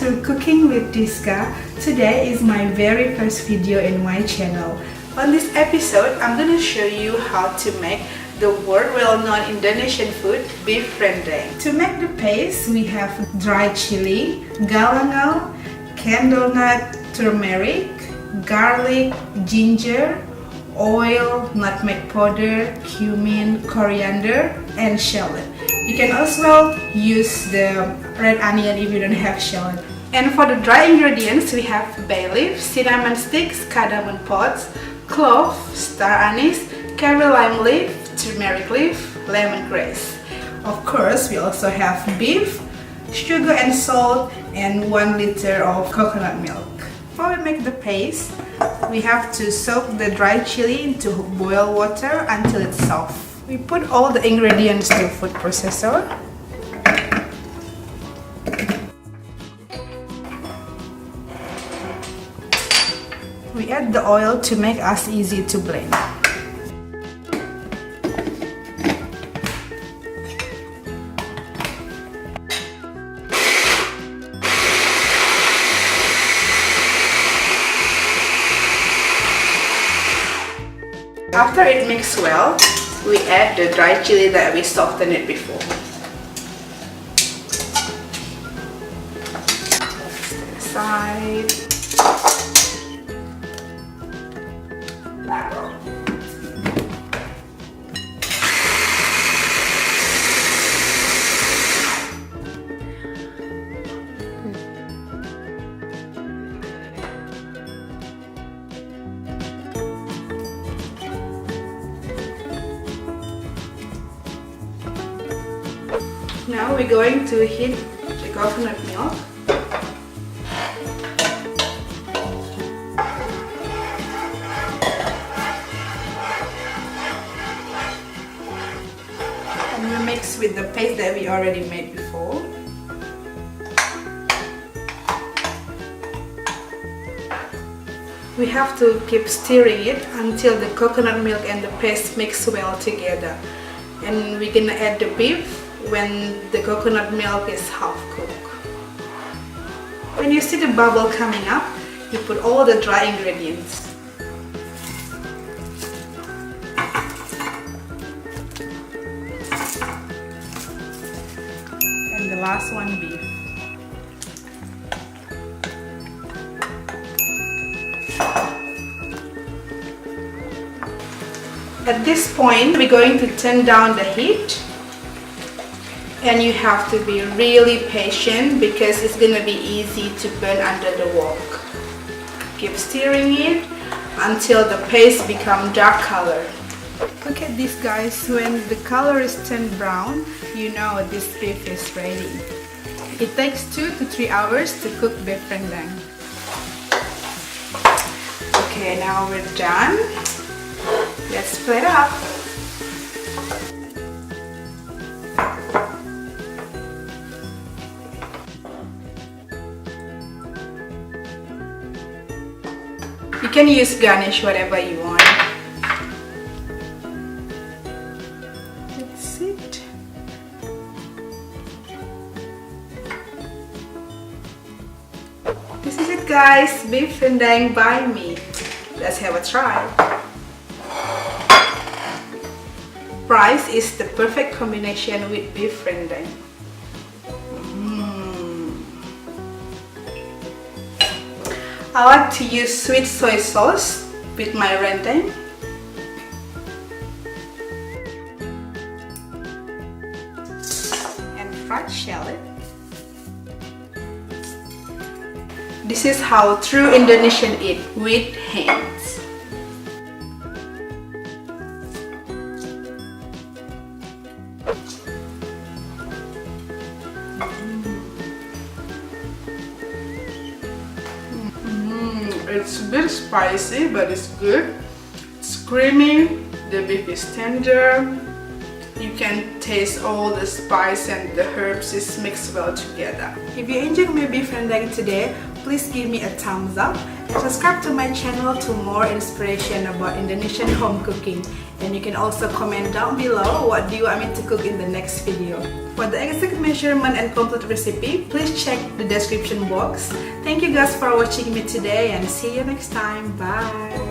to Cooking with Diska. Today is my very first video in my channel. On this episode, I'm gonna show you how to make the world well-known Indonesian food, beef rendang. To make the paste, we have dry chili, galangal, candlenut, turmeric, garlic, ginger, oil, nutmeg powder, cumin, coriander, and shallot. You can also use the red onion if you don't have shallot. And for the dry ingredients, we have bay leaf, cinnamon sticks, cardamon pods, clove, star anise, curry lime leaf, turmeric leaf, lemongrass. Of course, we also have beef, sugar and salt, and 1 liter of coconut milk. Before we make the paste, we have to soak the dry chili into boiled water until it's soft. We put all the ingredients to food processor. We add the oil to make us easy to blend. After it mixes well, we add the dry chili that we softened it before. Set aside. Now we're going to heat the coconut milk. And we mix with the paste that we already made before. We have to keep stirring it until the coconut milk and the paste mix well together. And we're gonna add the beef when the coconut milk is half cooked. When you see the bubble coming up, you put all the dry ingredients. And the last one, beef. At this point, we're going to turn down the heat. And you have to be really patient because it's gonna be easy to burn under the wok. Keep stirring it until the paste becomes dark color. Look at this, guys. When the color is turned brown, you know this beef is ready. It takes 2 to 3 hours to cook beef rendang. Okay, now we're done. Let's split up. You can use garnish whatever you want. That's it. This is it, guys. Beef rendang by me. Let's have a try. Rice is the perfect combination with beef rendang. I like to use sweet soy sauce with my rendang. And fried shallot. This is how true Indonesian eat, with hands. It's a bit spicy, but it's good. It's creamy, the beef is tender, you can taste all the spice and the herbs is mixed well together. If you enjoyed my beef rendang today, please give me a thumbs up and subscribe to my channel to more inspiration about Indonesian home cooking. And you can also comment down below what do you want me to cook in the next video. For the exact measurement and complete recipe, please check the description box. Thank you guys for watching me today and see you next time. Bye!